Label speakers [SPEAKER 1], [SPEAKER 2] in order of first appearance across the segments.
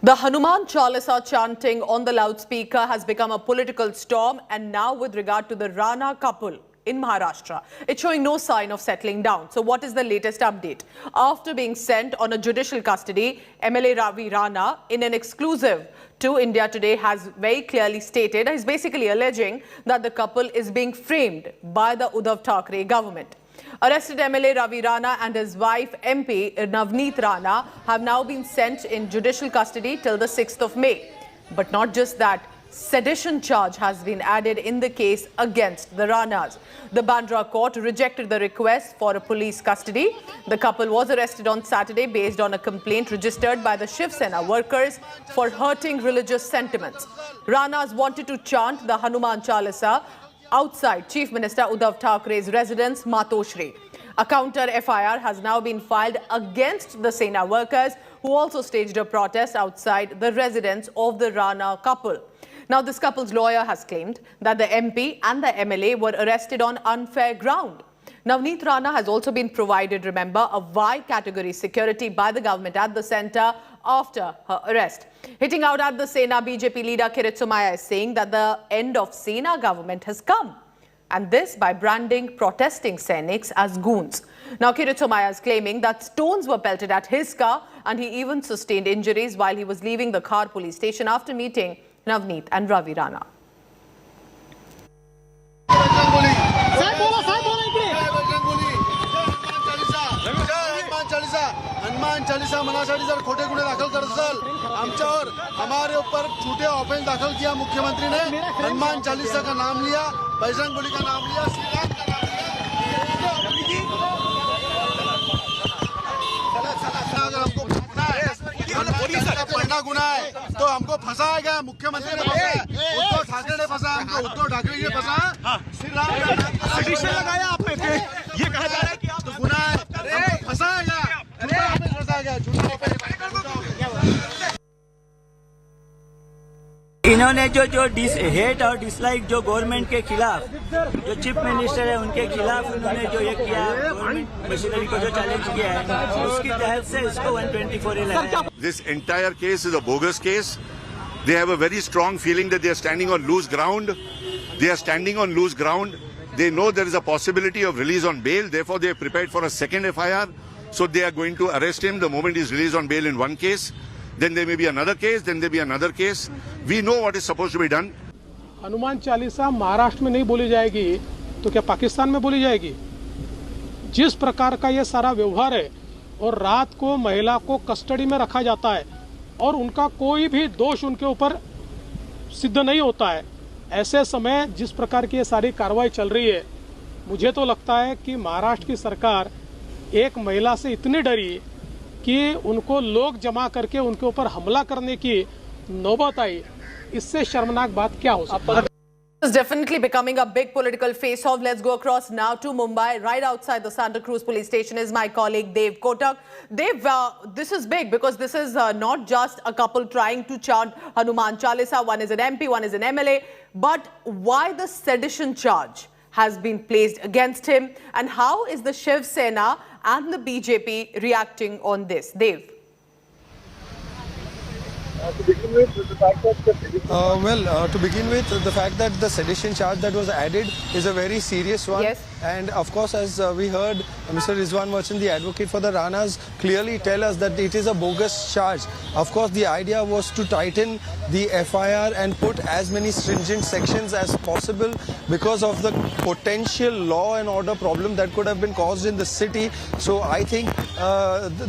[SPEAKER 1] The Hanuman Chalisa chanting on the loudspeaker has become a political storm, and now with regard to the Rana couple in Maharashtra, it's showing no sign of settling down. So what is the latest update? After being sent on a judicial custody, MLA Ravi Rana, in an exclusive to India Today, has very clearly stated, he's basically alleging that the couple is being framed by the Uddhav Thackeray government. Arrested MLA Ravi Rana and his wife MP Navneet Rana have now been sent in judicial custody till the 6th of May. But not just that, sedition charge has been added in the case against the Ranas. The Bandra court rejected the request for a police custody. The couple was arrested on Saturday based on a complaint registered by the Shiv Sena workers for hurting religious sentiments. Ranas wanted to chant the Hanuman Chalisa outside Chief Minister Uddhav Thackeray's residence, Matoshri. A counter FIR has now been filed against the Sena workers, who also staged a protest outside the residence of the Rana couple. Now, this couple's lawyer has claimed that the MP and the MLA were arrested on unfair ground. Navneet Rana has also been provided, remember, a Y category security by the government at the centre after her arrest. Hitting out at the Sena, BJP leader Kirit Somaiya is saying that the end of Sena government has come. And this by branding protesting Sainiks as goons. Now, Kirit Somaiya is claiming that stones were pelted at his car and he even sustained injuries while he was leaving the Khar police station after meeting Navneet and Ravi Rana.
[SPEAKER 2] Hanuman Chalisa मनासाठी जर खोटे गुन्हे दाखल करत असाल आमच्यावर हमारे ऊपर झूठे ऑफेंस दाखल किया मुख्यमंत्री ने हनुमान चालीसा का नाम लिया बजरंगबली का नाम लिया श्री राम का नाम लिया अगर हमको पढ़ना गुनाह है तो हमको फंसाया गया मुख्यमंत्री ने फंसाया उद्धव ठाकरे ने फंसाया हमको उद्धव ठाकरे ने फंसाया श्री राम का पिटीशन लगाया आपने ये कहा जा रहा है कि आप गुनाह है फंसाया गया
[SPEAKER 3] इन्होंने जो हेट और डिसलाइक जो गवर्नमेंट के खिलाफ जो चीफ मिनिस्टर है उनके खिलाफ उन्होंने जो ये किया गवर्नमेंट मशीनरी को जो चैलेंज किया है उसकी तहत से इसको 124 लगाया।
[SPEAKER 4] This entire case is a bogus case. They have a very strong feeling that they are standing on loose ground. They are standing on loose ground. They know there is a possibility of release on bail. Therefore, they are prepared for a second FIR. So they are going to arrest him the moment he is released on bail in one case. Then there may be another case, then there may be another case. We know what is supposed to be done.
[SPEAKER 5] Hanuman Chalisa Maharashtra में नहीं बोली जाएगी तो क्या पाकिस्तान में बोली जाएगी? जिस प्रकार का ये सारा व्यवहार है और रात को महिला को कस्टडी में रखा जाता है और उनका कोई भी दोष उनके ऊपर सिद्ध नहीं होता है, ऐसे समय जिस प्रकार की ये सारी कार्रवाई चल रही है, मुझे तो लगता है कि महाराष्ट्र की सरकार एक महिला से इतनी डरी कि उनको लोग जमा करके उनके ऊपर हमला करने की नौबत आई। इससे शर्मनाक बात क्या हो सकती है?
[SPEAKER 1] This is definitely becoming a big political face-off. Let's go across now to Mumbai. Right outside the Santa Cruz police station is my colleague Dev Kotak. Dev, this is big because this is not just a couple trying to chant Hanuman Chalisa. One is an MP, one is an MLA. But why the sedition charge has been placed against him, and how is the Shiv Sena and the BJP reacting on this? Dev.
[SPEAKER 6] To begin with, the fact that the sedition charge that was added is a very serious one.
[SPEAKER 1] Yes.
[SPEAKER 6] And of course, as we heard Mr. Rizwan Merchant, the advocate for the Ranas, clearly tell us that it is a bogus charge. Of course, the idea was to tighten the FIR and put as many stringent sections as possible because of the potential law and order problem that could have been caused in the city. So I think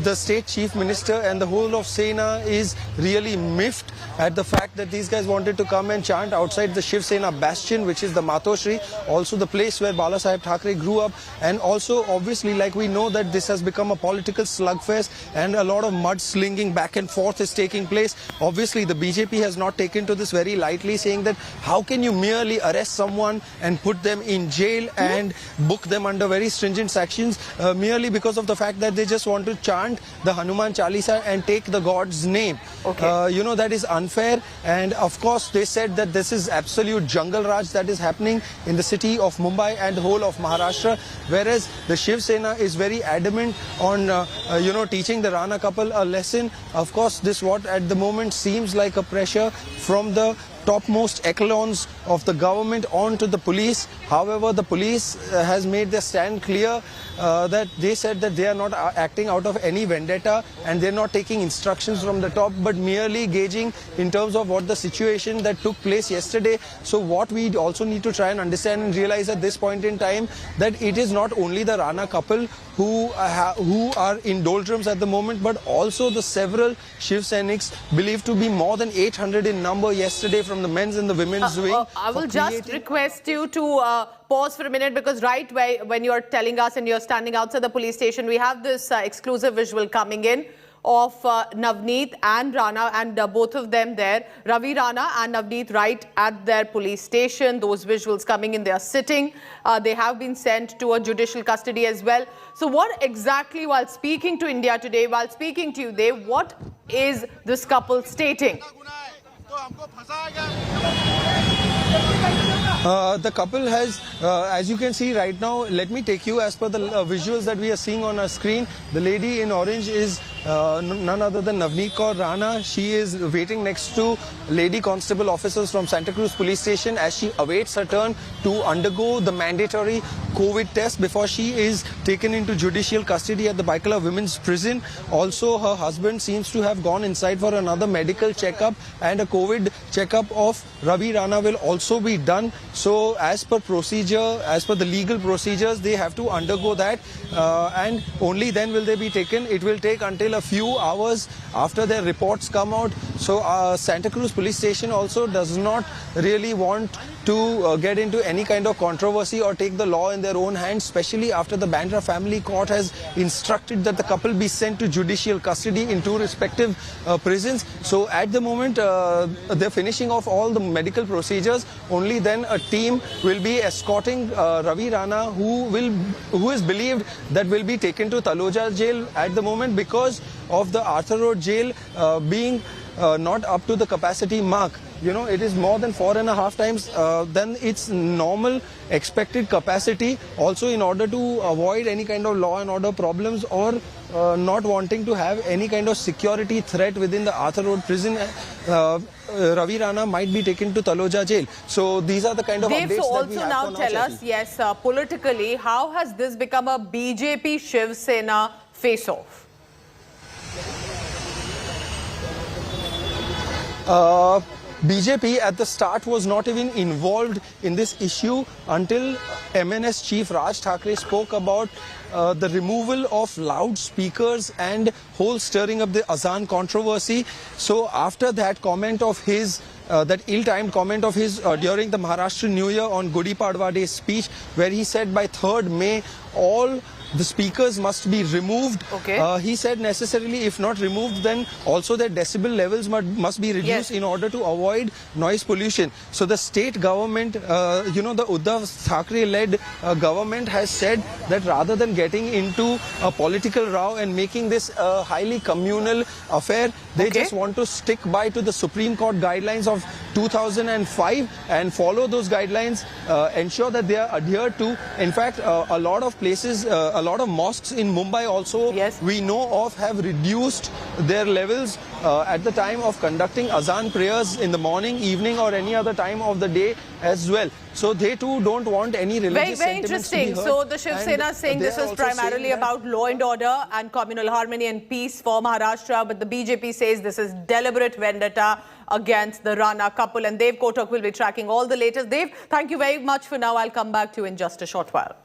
[SPEAKER 6] the state chief minister and the whole of Sena is really miffed at the fact that these guys wanted to come and chant outside the Shiv Sena bastion, which is the Matoshri, also the place where Bala Saheb Thackeray grew up, and also obviously, like we know, that this has become a political slugfest and a lot of mudslinging back and forth is taking place. Obviously, the BJP has not taken to this very lightly, saying that how can you merely arrest someone and put them in jail and book them under very stringent sections merely because of the fact that they just want to chant the Hanuman Chalisa and take the God's name.
[SPEAKER 1] Okay.
[SPEAKER 6] that is unfair. And of course, they said that this is absolute jungle raj that is happening in the city of Mumbai and the whole of Maharashtra. Whereas the Shiv Sena is very adamant on, teaching the Rana couple a lesson. Of course, this what at the moment seems like a pressure from the topmost echelons of the government onto the police. However, the police has made their stand clear that they said that they are not acting out of any vendetta and they're not taking instructions from the top, but merely gauging in terms of what the situation that took place yesterday. So what we also need to try and understand and realize at this point in time that it is not only the Rana couple who are in doldrums at the moment, but also the several Shiv Senics believed to be more than 800 in number yesterday from the men's and the women's wing.
[SPEAKER 1] I will just request you to pause for a minute, because right when you're telling us and you're standing outside the police station, we have this exclusive visual coming in of Navneet and Rana, and both of them there, Ravi Rana and Navneet, right at their police station. Those visuals coming in, they are sitting. They have been sent to a judicial custody as well. So what exactly, while speaking to India Today, while speaking to you, what is this couple stating?
[SPEAKER 6] The couple has, as you can see right now, let me take you as per the visuals that we are seeing on our screen. The lady in orange is none other than Navneet Kaur Rana. She is waiting next to lady constable officers from Santa Cruz police station as she awaits her turn to undergo the mandatory COVID test before she is taken into judicial custody at the Baikala Women's Prison. Also, her husband seems to have gone inside for another medical checkup, and a COVID checkup of Ravi Rana will also be done. So as per procedure, as per the legal procedures, they have to undergo that, and only then will they be taken. It will take until a few hours after their reports come out. So Santa Cruz police station also does not really want to get into any kind of controversy or take the law in their own hands, especially after the Bandra family court has instructed that the couple be sent to judicial custody in two respective prisons. So at the moment, they're finishing off all the medical procedures. Only then a team will be escorting Ravi Rana, who is believed that will be taken to Taloja jail at the moment because of the Arthur Road jail being not up to the capacity mark. You know, it is more than 4.5 times than its normal expected capacity. Also, in order to avoid any kind of law and order problems or not wanting to have any kind of security threat within the Arthur Road prison, Ravi Rana might be taken to Taloja jail. So these are the kind of updates
[SPEAKER 1] so
[SPEAKER 6] that we have
[SPEAKER 1] also now tell us, yes, politically, how has this become a BJP Shiv Sena face-off?
[SPEAKER 6] BJP at the start was not even involved in this issue until MNS chief Raj Thackeray spoke about the removal of loudspeakers and whole stirring up the Azan controversy. So after that comment of his, that ill-timed comment of his during the Maharashtra New Year on Gudi Padwa Day speech, where he said by 3rd May all the speakers must be removed.
[SPEAKER 1] Okay.
[SPEAKER 6] He said necessarily, if not removed, then also their decibel levels must be reduced in order to avoid noise pollution. So the state government, the Uddhav Thackeray-led government has said that rather than getting into a political row and making this a highly communal affair, they just want to stick by to the Supreme Court guidelines of 2005 and follow those guidelines, ensure that they are adhered to. In fact, a lot of places, a lot of mosques in Mumbai also we know of have reduced their levels at the time of conducting Azan prayers in the morning, evening or any other time of the day as well. So they too don't want any religious
[SPEAKER 1] very
[SPEAKER 6] sentiments
[SPEAKER 1] interesting.
[SPEAKER 6] to be heard.
[SPEAKER 1] So the Shiv Sena is saying this is primarily about law and order and communal harmony and peace for Maharashtra, but the BJP says this is deliberate vendetta against the Rana couple, and Dev Kotak will be tracking all the latest. Dev, thank you very much for now. I'll come back to you in just a short while.